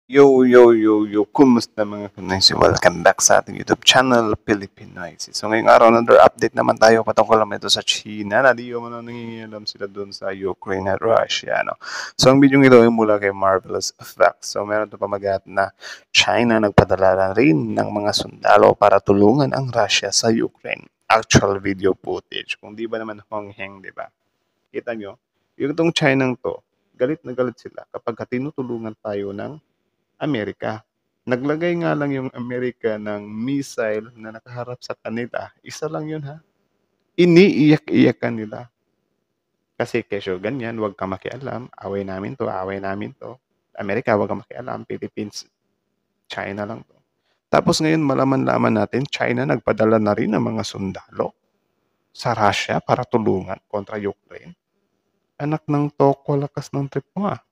Yo! Kumusta mga Pinoy? Welcome back sa ating YouTube channel, Pilipinoy. So ngayong araw, another update naman tayo patungkol naman ito sa China na di mo na nangingialam sila doon sa Ukraine at Russia. No? So ang video ito ay mula kay Marvelous Effects. So meron ito pamagat na China nagpadala na rin ng mga sundalo para tulungan ang Russia sa Ukraine. Actual video footage. Kung di ba naman hongheng, di ba? Kita nyo, yung itong China to, galit na galit sila kapag tinutulungan tayo ng Amerika. Naglagay nga lang yung Amerika ng missile na nakaharap sa kanila. Isa lang yun ha. Iniiyak-iyakan nila. Kasi kesyo ganyan, wag ka makialam. Away namin to, away namin to. Amerika, wag ka makialam. Philippines, China lang to. Tapos ngayon malaman-laman natin, China nagpadala na rin ng mga sundalo sa Russia para tulungan kontra Ukraine. Anak ng toko, lakas ng trip mo ha.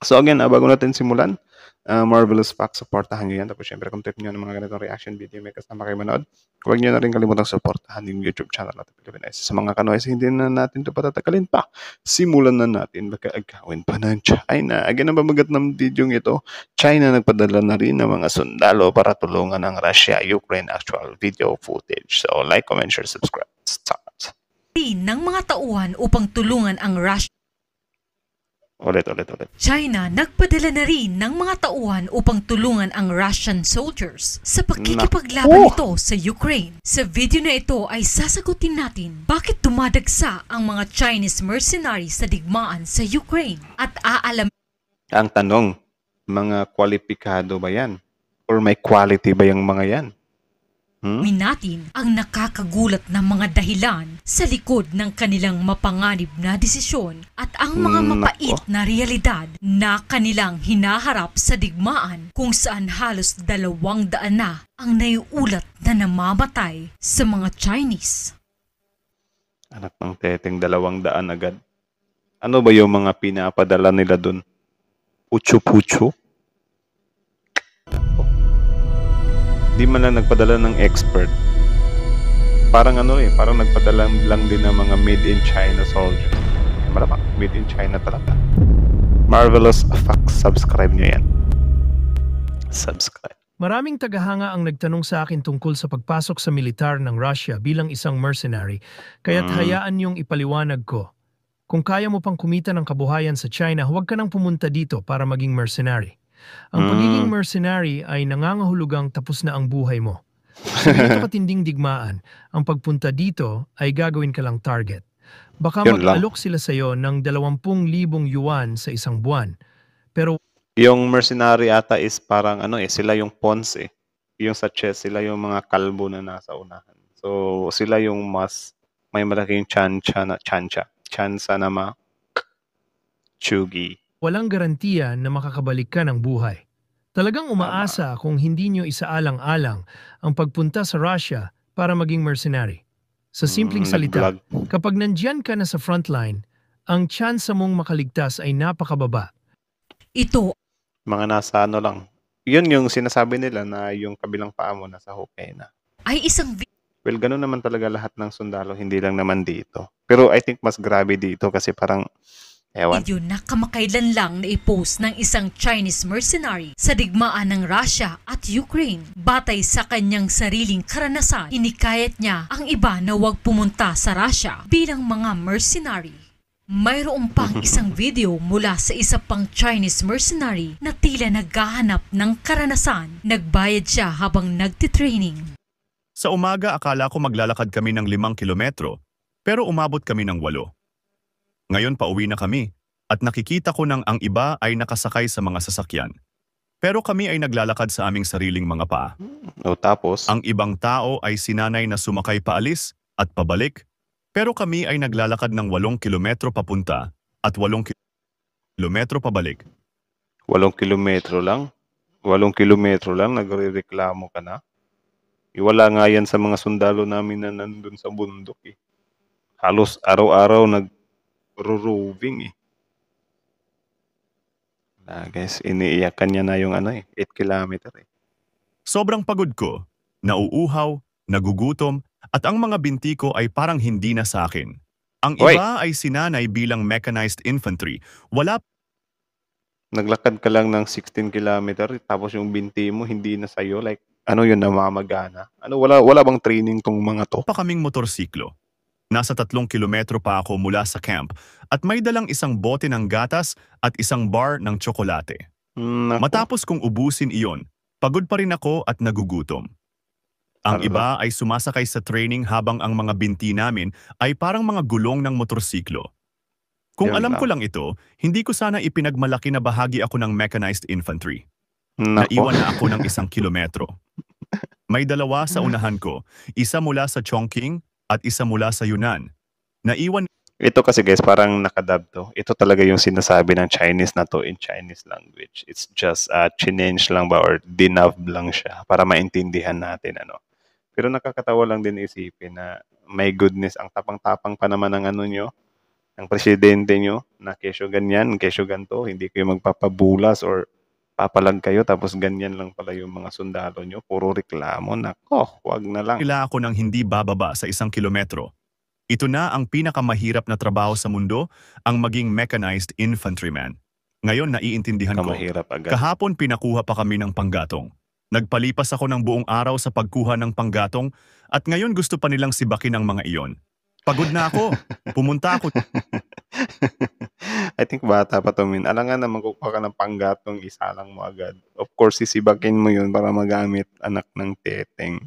So again, bago natin simulan, Marvelous Facts, supportahan nyo yan. Tapos syempre, kung trip nyo ng mga ganitong reaction video, may kasama kayo manood, huwag nyo na rin kalimutang supportahan yung YouTube channel natin, Pilipinas. Sa mga kanoys, hindi na natin ito patatagalin pa. Simulan na natin, baka agawin pa ng China. Again, ang pamagat ng video ito, China nagpadala na rin ng mga sundalo para tulungan ang Russia-Ukraine actual video footage. So like, comment, share, subscribe. Start. Ng mga tauhan upang tulungan ang Russia. Ulit. China nagpadala na rin ng mga tauhan upang tulungan ang Russian soldiers sa pagkikipaglaban nito sa Ukraine. Sa video na ito ay sasagutin natin bakit dumadagsa ang mga Chinese mercenaries sa digmaan sa Ukraine at Ang tanong, mga kwalipikado ba yan? Or may quality ba yung mga yan? natin ang nakakagulat na mga dahilan sa likod ng kanilang mapanganib na desisyon at ang mga mapait na realidad na kanilang hinaharap sa digmaan kung saan halos 200 na ang naiulat na namamatay sa mga Chinese. Anak ng teteng 200 agad. Ano ba yung mga pinapadala nila dun? Pucho-pucho? Di man lang nagpadala ng expert. Parang parang nagpadala lang din ng mga made in China soldier. Malamang, made in China talaga. Marvelous Facts, subscribe nyo yan. Subscribe. Maraming tagahanga ang nagtanong sa akin tungkol sa pagpasok sa militar ng Russia bilang isang mercenary, kaya't hayaan niyong ipaliwanag ko. Kung kaya mo pang kumita ng kabuhayan sa China, huwag ka nang pumunta dito para maging mercenary. Ang pagiging mercenary ay nangangahulugang tapos na ang buhay mo. Sa ganito katinding digmaan, ang pagpunta dito ay gagawin ka lang target. Baka mag-alok sila sa iyo ng 20,000 yuan sa isang buwan. Pero yung mercenary ata is parang sila yung pawns eh. Yung sa chess, sila yung mga kalbo na nasa unahan. So sila yung mas may malaking chansa na chugi. Walang garantiya na makakabalik ka ng buhay. Talagang umaasa kung hindi nyo isaalang-alang ang pagpunta sa Russia para maging mercenary. Sa simpleng salita, kapag nandyan ka na sa frontline, ang tsansa mong makaligtas ay napakababa. Ito mga nasa lang. Yun yung sinasabi nila na yung kabilang paa mo nasa hukay na. Ay isang well, ganun naman talaga lahat ng sundalo, hindi lang naman dito. Pero I think mas grabe dito kasi parang video na kamakailan lang na i-post ng isang Chinese mercenary sa digmaan ng Russia at Ukraine. Batay sa kanyang sariling karanasan, hinikayat niya ang iba na huwag pumunta sa Russia bilang mga mercenary. Mayroon pang isang video mula sa isa pang Chinese mercenary na tila naghahanap ng karanasan. Nagbayad siya habang nagtitraining. Sa umaga akala ko maglalakad kami ng 5 kilometro, pero umabot kami ng 8. Ngayon pauwi na kami at nakikita ko nang ang iba ay nakasakay sa mga sasakyan. Pero kami ay naglalakad sa aming sariling mga paa. Tapos? Ang ibang tao ay sinanay na sumakay paalis at pabalik, pero kami ay naglalakad ng 8 kilometro papunta at 8 kilometro pabalik. 8 kilometro lang? 8 kilometro lang, nagre-reklamo ka na? Iwala nga yan sa mga sundalo namin na nandun sa bundok eh. Halos araw-araw roving eh. Guys, iniiyakan niya na yung 8 kilometer eh. Sobrang pagod ko, nauuhaw, nagugutom, at ang mga binti ko ay parang hindi na sa akin. Ang iba ay sinanay bilang mechanized infantry. Wala Naglakad ka lang ng 16 kilometer tapos yung binti mo hindi na sa'yo, like ano yun, namamagana? Ano, wala bang training 'tong mga 'to? Pa kaming motorsiklo. Nasa 3 kilometro pa ako mula sa camp at may dalang isang bote ng gatas at isang bar ng tsokolate. Naku, Matapos kong ubusin iyon, pagod pa rin ako at nagugutom. Ang hala. iba ay sumasakay sa training habang ang mga binti namin ay parang mga gulong ng motorsiklo. Kung Yun alam ko lang. lang ito, hindi ko sana ipinagmalaki na bahagi ako ng mechanized infantry. Naku, Naiwan na ako ng 1 kilometro. May dalawa sa unahan ko, isa mula sa Chongqing at isa mula sa Yunnan. Naiwan ito kasi guys parang nakadub 'to. Ito talaga yung sinasabi ng Chinese na 'to in Chinese language. It's just, chinench lang ba or dinub lang siya para maintindihan natin ano. Pero nakakatawa lang din isipin na, my goodness, ang tapang-tapang pa naman ng ano niyo, ng presidente niyo na kesyo ganyan, kesyo ganito, hindi kayo magpapabulas or papalag kayo tapos ganyan lang pala yung mga sundalo niyo, puro reklamo. Naku, 'wag na lang. nila ako ng hindi bababa sa 1 kilometro. Ito na ang pinakamahirap na trabaho sa mundo, ang maging mechanized infantryman. Ngayon naiintindihan ko. Mahirap agad. Kahapon pinakuha pa kami ng panggatong. Nagpalipas ako ng buong araw sa pagkuha ng panggatong at ngayon gusto pa nilang sibakin ang mga iyon. Pagod na ako. Pumunta ako I think bata pa 'to, alangan naman kukuha ka ng panggatong, isalang mo agad. Of course, sisibakin mo yun para magamit, anak ng teteng.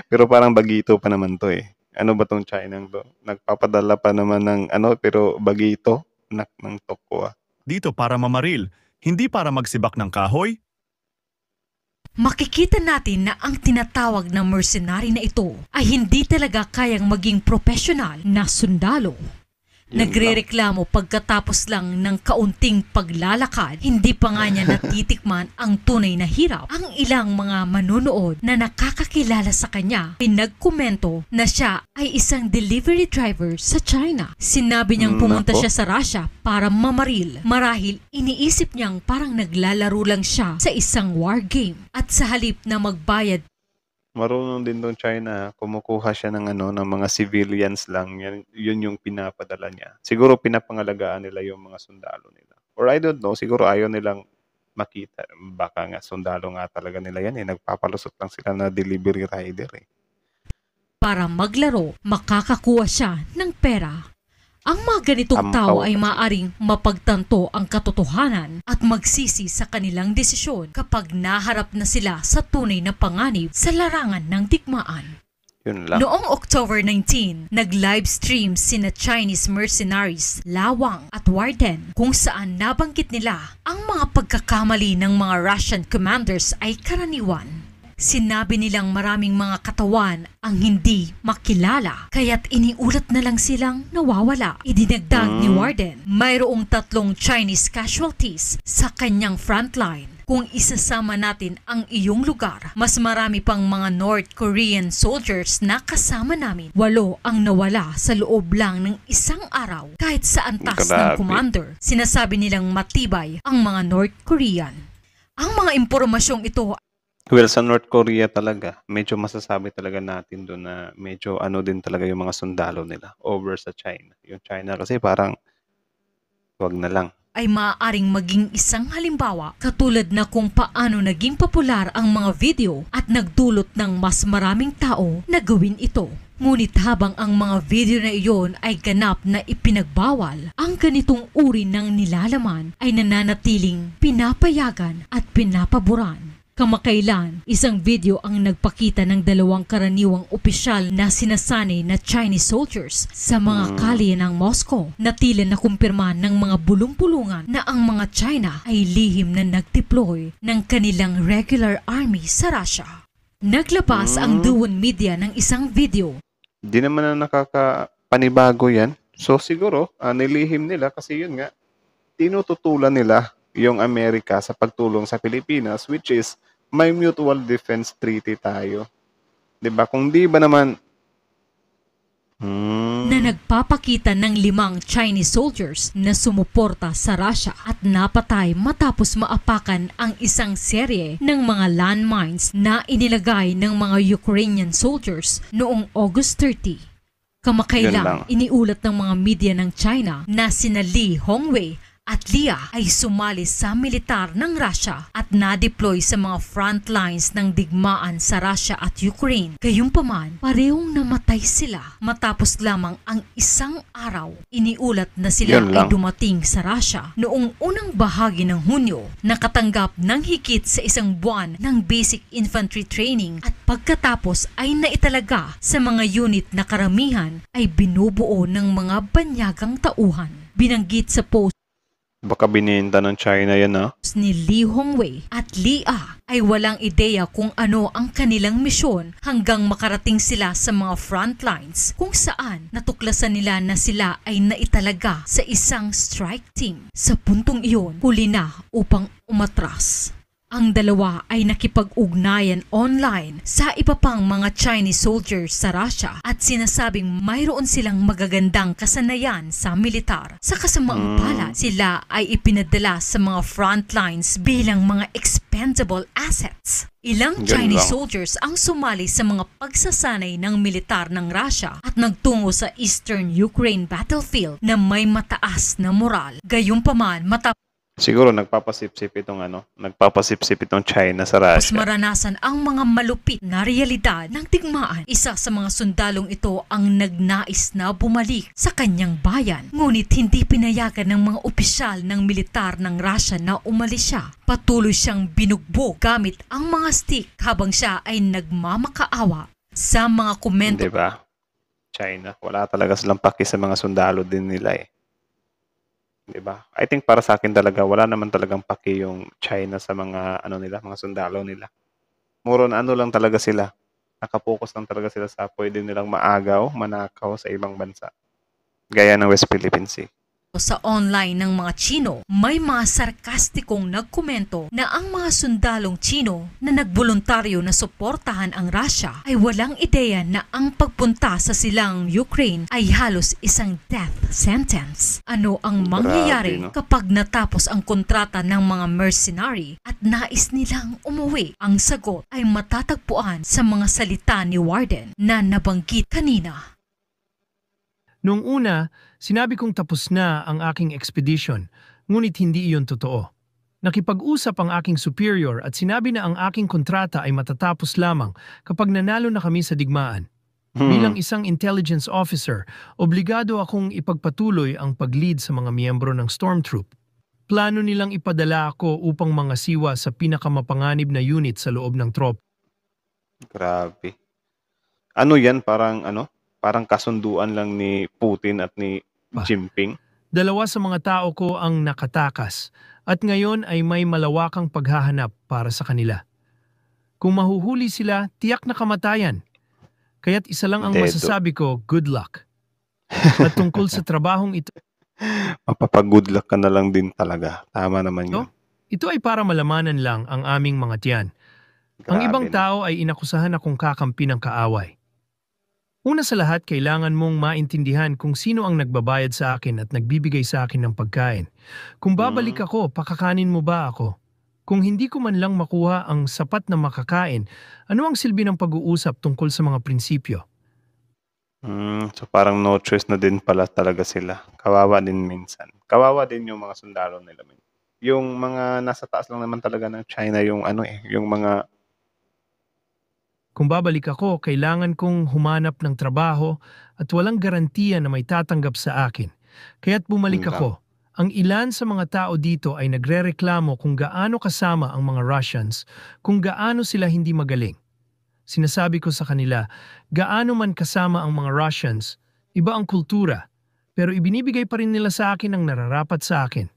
Pero parang bagito pa naman 'to, eh. Ano ba 'tong Chinang 'to? Nagpapadala pa naman ng ano, pero bagito, anak ng tokwa. dito para mamaril, hindi para magsibak ng kahoy. Makikita natin na ang tinatawag na mercenary na ito ay hindi talaga kayang maging profesional na sundalo. Yun Nagrereklamo pagkatapos lang ng kaunting paglalakad, hindi pa nga niya natitikman ang tunay na hirap. Ang ilang mga manunood na nakakakilala sa kanya, pinagkomento na siya ay isang delivery driver sa China. Sinabi niyang pumunta Nako. siya sa Russia para mamaril. Marahil iniisip niyang parang naglalaro lang siya sa isang war game. At sa halip na magbayad Marunong din doon China, kumukuha siya ng ano, ng mga civilians lang, yun yung pinapadala niya. Siguro pinapangalagaan nila yung mga sundalo nila. Or I don't know, siguro ayaw nilang makita. Baka nga sundalo nga talaga nila yan, eh. Nagpapalusot lang sila na delivery rider, eh. para maglaro, makakakuha siya ng pera. Ang mga ganitong Tampaw tao ay kasi. maaring mapagtanto ang katotohanan at magsisi sa kanilang desisyon kapag naharap na sila sa tunay na panganib sa larangan ng digmaan. Yun lang. Noong October 19, nag-livestream sina Chinese mercenaries Lawang at Warden kung saan nabanggit nila ang mga pagkakamali ng mga Russian commanders ay karaniwan. Sinabi nilang maraming mga katawan ang hindi makilala, kaya't iniulat na lang silang nawawala. Idinagdag ni Warden, mayroong 3 Chinese casualties sa kanyang frontline. Kung isasama natin ang iyong lugar, mas marami pang mga North Korean soldiers na kasama namin. 8 ang nawala sa loob lang ng isang araw. Kahit sa antas ng Grabe. commander, sinasabi nilang matibay ang mga North Korean. Ang mga impormasyong ito Well, sa North Korea talaga, medyo masasabi talaga natin doon na medyo ano din talaga yung mga sundalo nila over sa China. Yung China kasi parang wag na lang. ay maaaring maging isang halimbawa katulad na kung paano naging popular ang mga video at nagdulot ng mas maraming tao na gawin ito. Ngunit habang ang mga video na iyon ay ganap na ipinagbawal, ang ganitong uri ng nilalaman ay nananatiling pinapayagan at pinapaboran. Kamakailan, isang video ang nagpakita ng 2 karaniwang opisyal na sinasanay na Chinese soldiers sa mga kalye ng Moscow na tila nakumpirma ng mga bulong-bulungan na ang mga China ay lihim na nag-deploy ng kanilang regular army sa Russia. Naglabas ang Duwon Media ng isang video. Di naman na nakakapanibago yan. So siguro, nilihim nila kasi yun nga, tinututulan nila yung Amerika sa pagtulong sa Pilipinas, which is may mutual defense treaty tayo. 'Di ba? Kung di ba naman Na nagpapakita ng 5 Chinese soldiers na sumuporta sa Russia at napatay matapos maapakan ang isang serye ng mga landmines na inilagay ng mga Ukrainian soldiers noong August 30. Yun lang. Kamakailan, iniulat ng mga media ng China na sina Li Hongwei at Leah ay sumali sa militar ng Russia at na-deploy sa mga front lines ng digmaan sa Russia at Ukraine. Gayunpaman, parehong namatay sila matapos lamang ang isang araw. Iniulat na sila Yun ay lang. dumating sa Russia noong unang bahagi ng Hunyo, nakatanggap ng higit sa isang buwan ng basic infantry training at pagkatapos ay naitalaga sa mga unit na karamihan ay binubuo ng mga banyagang tauhan. Binanggit sa post Baka bininta ng China yan, ha? ni Li Hongwei at Leah ay walang ideya kung ano ang kanilang misyon hanggang makarating sila sa mga front lines kung saan natuklasan nila na sila ay naitalaga sa isang strike team. Sa puntong iyon, huli na upang umatras. Ang dalawa ay nakipag-ugnayan online sa iba pang mga Chinese soldiers sa Russia at sinasabing mayroon silang magagandang kasanayan sa militar. Sa kasamaang palad, sila ay ipinadala sa mga front lines bilang mga expendable assets. Ilang Yan Chinese lang. soldiers ang sumali sa mga pagsasanay ng militar ng Russia at nagtungo sa Eastern Ukraine battlefield na may mataas na moral. Gayunpaman, Siguro nagpapasipsip itong China sa Tapos Russia. maranasan ang mga malupit na realidad ng digmaan. Isa sa mga sundalong ito ang nagnais na bumalik sa kanyang bayan. Ngunit hindi pinayagan ng mga opisyal ng militar ng Russia na umalis siya. Patuloy siyang binugbog gamit ang mga stick habang siya ay nagmamakaawa. Sa mga komento Di ba? China, wala talaga silang paki sa mga sundalo din nila eh. Di ba? I think para sa akin talaga, wala naman talagang paki yung China sa mga mga sundalo nila. Muro na lang talaga sila. Nakapokus lang talaga sila sa pwede nilang maagaw, manakaw sa ibang bansa. Gaya ng West Philippine Sea. sa online ng mga Chino, may mga sarkastikong nagkomento na ang mga sundalong Chino na nagboluntaryo na suportahan ang Russia ay walang ideya na ang pagpunta sa silang Ukraine ay halos isang death sentence. Ano ang mangyayari Grabe, no? kapag natapos ang kontrata ng mga mercenary at nais nilang umuwi? Ang sagot ay matatagpuan sa mga salita ni Warden na nabanggit kanina. Noong una, sinabi kong tapos na ang aking expedition, ngunit hindi iyon totoo. Nakipag-usap ang aking superior at sinabi na ang aking kontrata ay matatapos lamang kapag nanalo na kami sa digmaan. Bilang isang intelligence officer, obligado akong ipagpatuloy ang pag-lead sa mga miyembro ng Stormtroop. Plano nilang ipadala ako upang mangasiwa sa pinakamapanganib na unit sa loob ng trop. Grabe. Ano yan? Parang kasunduan lang ni Putin at ni Jinping. Dalawa sa mga tao ko ang nakatakas at ngayon ay may malawakang paghahanap para sa kanila. Kung mahuhuli sila, tiyak na kamatayan. Kaya't isa lang ang Dedo. masasabi ko, good luck. At tungkol sa trabahong ito, Mapapag-good luck ka na lang din talaga. Tama naman yun. ito ay para malamanan lang ang aming mga tiyan. Ang Grabe, ibang no? tao ay inakusahan akong kakampi ng kaaway. Una sa lahat, kailangan mong maintindihan kung sino ang nagbabayad sa akin at nagbibigay sa akin ng pagkain. Kung babalik ako, pakakanin mo ba ako? Kung hindi ko man lang makuha ang sapat na makakain, ano ang silbi ng pag-uusap tungkol sa mga prinsipyo? So parang no choice na din pala talaga sila. Kawawa din minsan. Kawawa din yung mga sundalo nila. Yung mga nasa taas lang naman talaga ng China, yung yung mga Kung babalik ako, kailangan kong humanap ng trabaho at walang garantiya na may tatanggap sa akin. Kaya't bumalik Yun lang. ako. Ang ilan sa mga tao dito ay nagrereklamo kung gaano kasama ang mga Russians, kung gaano sila hindi magaling. Sinasabi ko sa kanila, gaano man kasama ang mga Russians, iba ang kultura, pero ibinibigay pa rin nila sa akin ang nararapat sa akin.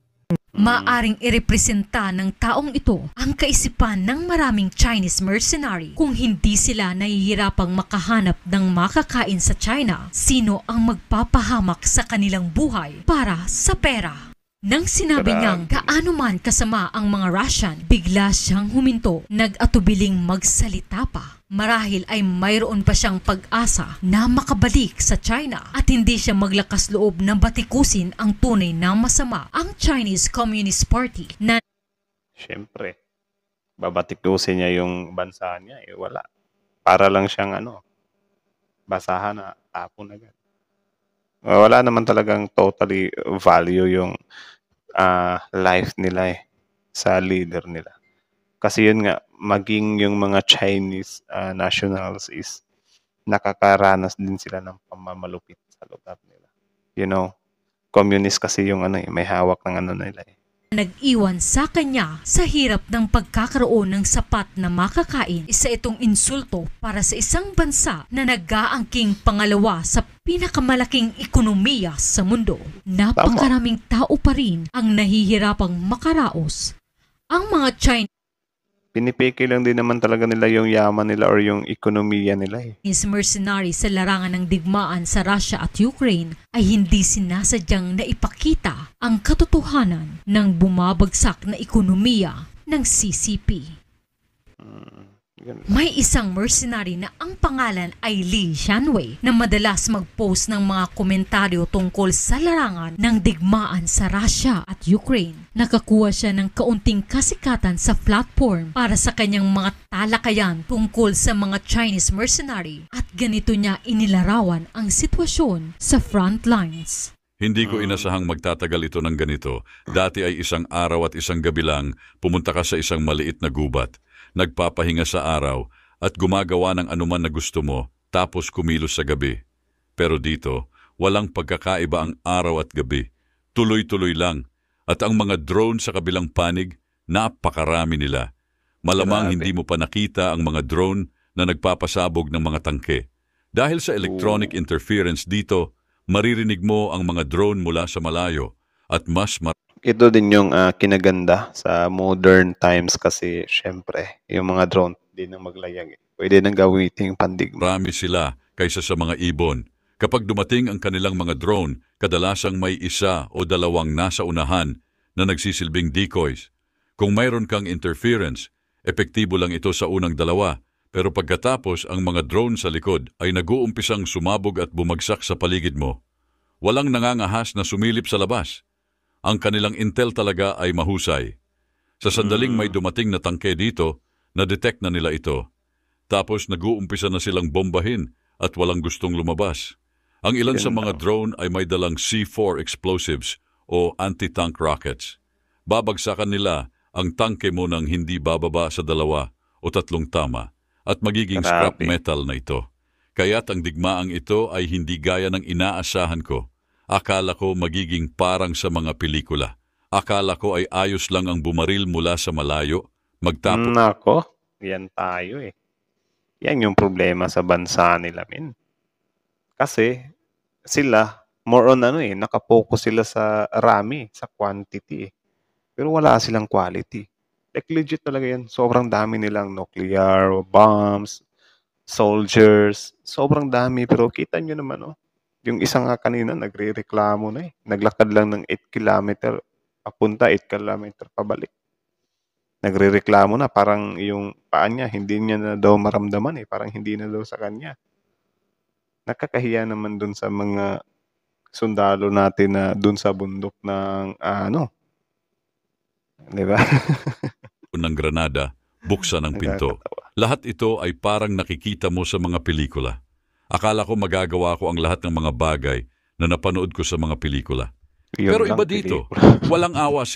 Maaring irepresenta ng taong ito ang kaisipan ng maraming Chinese mercenary. Kung hindi sila nahihirapang makahanap ng makakain sa China, sino ang magpapahamak sa kanilang buhay para sa pera? Nang sinabi niyang gaano man kasama ang mga Russian, bigla siyang huminto, nag-atubiling magsalita pa. Marahil ay mayroon pa siyang pag-asa na makabalik sa China at hindi siya maglakas loob na batikusin ang tunay na masama ang Chinese Communist Party na Siyempre, babatikusin niya yung bansa niya. Wala. Para lang siyang basahan na tapon agad. Wala naman talagang totally value yung life nila sa leader nila. Kasi yun nga, maging yung mga Chinese nationals is nakakaranas din sila ng pamamalupit sa lugar nila. Communist kasi yung may hawak ng nila Nag-iwan sa kanya sa hirap ng pagkakaroon ng sapat na makakain. Isa itong insulto para sa isang bansa na nag-aangking pangalawa sa pinakamalaking ekonomiya sa mundo. Napakaraming tao pa rin ang nahihirapang makaraos. Ang mga Chinese pinipiki lang din naman talaga nila yung yaman nila or yung ekonomiya nila mercenary sa larangan ng digmaan sa Russia at Ukraine ay hindi sinasadyang naipakita ang katotohanan ng bumabagsak na ekonomiya ng CCP. May isang mercenary na ang pangalan ay Li Xianwei na madalas mag-post ng mga komentaryo tungkol sa larangan ng digmaan sa Russia at Ukraine. Nakakuha siya ng kaunting kasikatan sa platform para sa kanyang mga talakayan tungkol sa mga Chinese mercenary at ganito niya inilarawan ang sitwasyon sa front lines. Hindi ko inasahang magtatagal ito ng ganito. Dati ay isang araw at isang gabi lang, pumunta ka sa isang maliit na gubat. Nagpapahinga sa araw at gumagawa ng anuman na gusto mo, tapos kumilos sa gabi. Pero dito, walang pagkakaiba ang araw at gabi. Tuloy-tuloy lang. At ang mga drone sa kabilang panig, napakarami nila. Malamang hindi mo pa nakita ang mga drone na nagpapasabog ng mga tangke. Dahil sa electronic interference dito, maririnig mo ang mga drone mula sa malayo at mas ito din yung kinaganda sa modern times kasi syempre yung mga drone din ang maglayag. Pwede nang gamitin pandigma. marami sila kaysa sa mga ibon. Kapag dumating ang kanilang mga drone, kadalasang may isa o dalawang nasa unahan na nagsisilbing decoys. Kung mayroon kang interference, epektibo lang ito sa unang dalawa. Pero pagkatapos ang mga drone sa likod ay nag-uumpisang sumabog at bumagsak sa paligid mo. Walang nangangahas na sumilip sa labas. Ang kanilang intel talaga ay mahusay. Sa sandaling may dumating na tangke dito, na-detect na nila ito. Tapos nag-uumpisa na silang bombahin at walang gustong lumabas. Ang ilan sa mga drone ay may dalang C4 explosives o anti-tank rockets. Babagsakan nila ang tangke mo nang hindi bababa sa 2 o 3 tama at magiging scrap metal na ito. Kaya't ang digmaang ito ay hindi gaya ng inaasahan ko. Akala ko magiging parang sa mga pelikula. Akala ko ay ayos lang ang bumaril mula sa malayo, magtapos. Nako, yan tayo Yan yung problema sa bansa nila, min. Kasi sila, more on nakapokus sila sa rami, sa quantity Pero wala silang quality. Like legit talaga yan. Sobrang dami nilang nuclear, bombs, soldiers. Sobrang dami. Pero kita nyo naman, yung isa nga kanina, nagre-reklamo na Naglakad lang ng 8 kilometer papunta, 8 kilometer pabalik. Nagre-reklamo na, parang yung paa niya, hindi niya na daw maramdaman Parang hindi na daw sa kanya. Nakakahiya naman dun sa mga sundalo natin na dun sa bundok ng di ba? ng granada, buksan ng pinto. Lahat ito ay parang nakikita mo sa mga pelikula. Akala ko magagawa ko ang lahat ng mga bagay na napanood ko sa mga pelikula. Pero iba dito, walang awa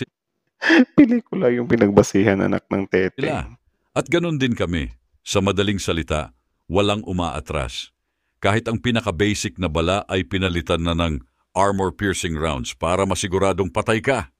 pelikula yung pinagbasihan anak ng tete. sila. At ganun din kami. Sa madaling salita, walang umaatras. Kahit ang pinaka-basic na bala ay pinalitan na ng armor-piercing rounds para masiguradong patay ka.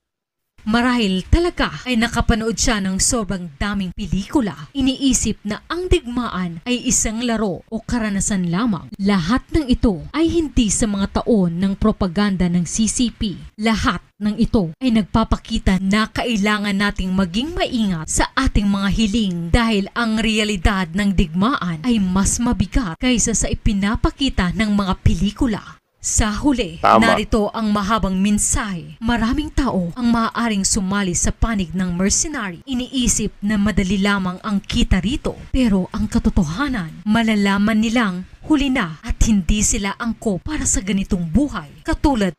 Marahil talaga ay nakapanood siya ng sobrang daming pelikula. Iniisip na ang digmaan ay isang laro o karanasan lamang. Lahat ng ito ay hindi sa mga taon ng propaganda ng CCP. Lahat ng ito ay nagpapakita na kailangan nating maging maingat sa ating mga hiling dahil ang realidad ng digmaan ay mas mabigat kaysa sa ipinapakita ng mga pelikula. Sa huli, narito ang mahabang mensahe. Maraming tao ang maaaring sumali sa panig ng mercenary. Iniisip na madali lamang ang kita rito. Pero ang katotohanan, malalaman nilang huli na at hindi sila angko para sa ganitong buhay. Katulad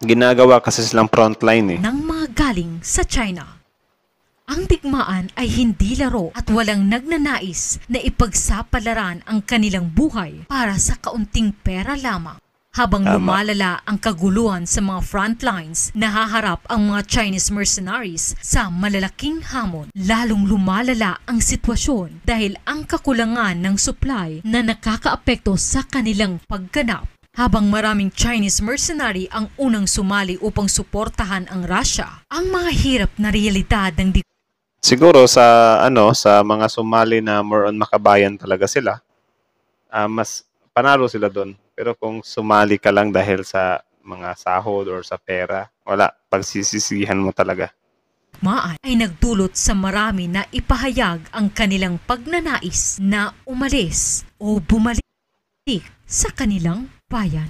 ginagawa kasi silang frontline ng mga galing sa China. Ang digmaan ay hindi laro at walang nagnanais na ipagsapalaran ang kanilang buhay para sa kaunting pera lamang. Habang Tama. lumalala ang kaguluhan sa mga frontlines, nahaharap ang mga Chinese mercenaries sa malalaking hamon. Lalong lumalala ang sitwasyon dahil ang kakulangan ng supply na nakakaapekto sa kanilang pagganap. Habang maraming Chinese mercenary ang unang sumali upang suportahan ang Russia, ang mga hirap na realidad ng Siguro sa sa mga sumali na more on makabayan talaga sila, mas panalo sila doon. Pero kung sumali ka lang dahil sa mga sahod or sa pera, wala, pagsisisihan mo talaga. digmaan ay nagdulot sa marami na ipahayag ang kanilang pagnanais na umalis o bumalik sa kanilang bayan.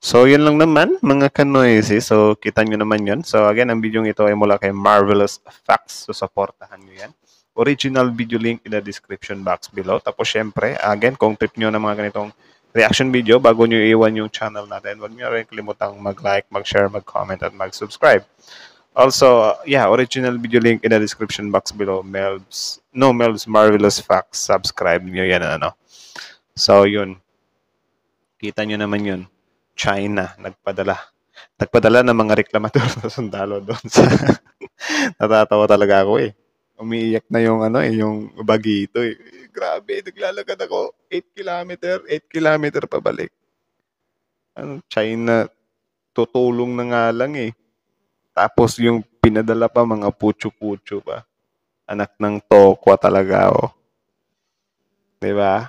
So, yun lang naman, mga kanoysi. So, kita nyo naman yun. So, again, ang video ito ay mula kay Marvelous Facts. So, supportahan nyo yan. Original video link in the description box below. Tapos, syempre, again, kung trip nyo ng mga ganitong reaction video, bago nyo iwan yung channel natin, huwag nyo rin kalimutang mag-like, mag-share, mag-comment, at mag-subscribe. Also, yeah, original video link in the description box below. Mel's Marvelous Facts. Subscribe nyo yan, So, yun. Kita nyo naman yun. China, nagpadala ng mga reklamador sa sundalo doon sa natatawa talaga ako eh. Umiiyak na yung yung bagito eh. Grabe, naglalakad ako 8 kilometer pabalik. China, tutulong na nga lang eh. Tapos yung pinadala pa mga pucho-pucho pa. Anak ng tokwa talaga oh. 'Di ba?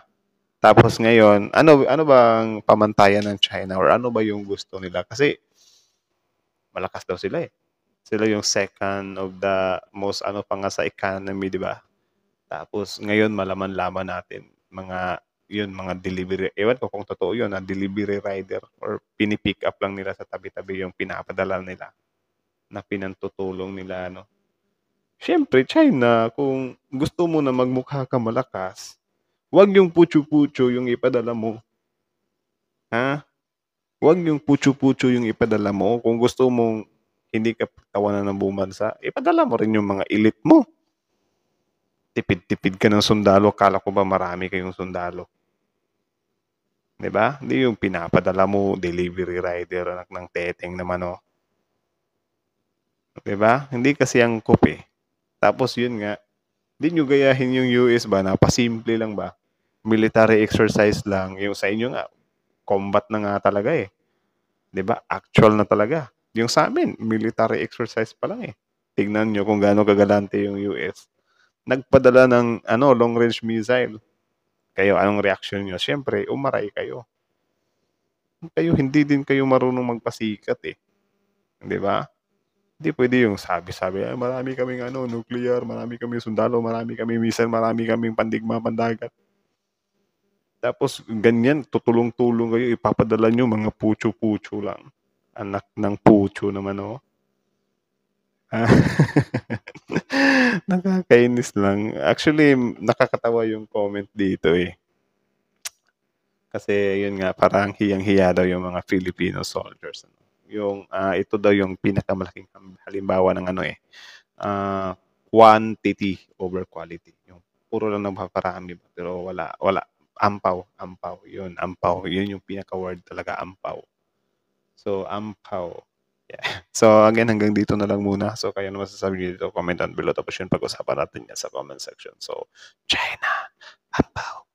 Tapos ngayon, ano ba ang pamantayan ng China or ano ba yung gusto nila? Kasi malakas daw sila eh. Sila yung second of the most pa nga sa economy, di ba? Tapos ngayon malaman-laman natin mga delivery. Ewan ko kung totoo yun, delivery rider or pinipick up lang nila sa tabi-tabi yung pinapadala nila na pinantutulong nila, Siyempre, China, kung gusto mo na magmukha ka malakas, huwag yung pucho-pucho yung ipadala mo. Ha? Huwag yung pucho-pucho yung ipadala mo. Kung gusto mong hindi ka tawanan ng buong bansa, ipadala mo rin yung mga elite mo. Tipid-tipid ka ng sundalo. Akala ko ba marami kayong sundalo? Diba? Hindi yung pinapadala mo, delivery rider, anak ng teteng naman, Diba? Hindi kasi ang eh. Tapos yun nga, hindi nyo gayahin yung US ba? Napasimple lang ba? Military exercise lang. Yung sa inyo nga, combat na nga talaga eh. 'Di ba? Actual na talaga. Yung sa amin, military exercise pa lang eh. Tignan nyo kung gaano kagalante yung US. Nagpadala ng long range missile. Kayo, anong reaction nyo? Siyempre, umaray kayo. Hindi din kayo marunong magpasikat eh. 'Di ba? Hindi pwede yung sabi-sabi, marami kaming nuclear, marami kaming sundalo, marami kaming missile, marami kaming pandigma, pandagat. Tapos ganyan, tutulong-tulong kayo, ipapadala nyo mga pucho-pucho lang. Anak ng pucho naman, Nakakainis lang. Actually, nakakatawa yung comment dito eh. Kasi yun nga, parang hiyang-hiya daw yung mga Filipino soldiers. Yung ito daw yung pinakamalaking halimbawa ng quantity over quality. Yung puro lang nagpaparami pero wala ampaw. Yun yung pinaka-word talaga, ampaw. So, ampaw. Yeah. So, again, hanggang dito na lang muna. So, kaya naman masasabi niyo dito, comment down below. Tapos yun, pag-usapan natin yan sa comment section. So, China, ampaw.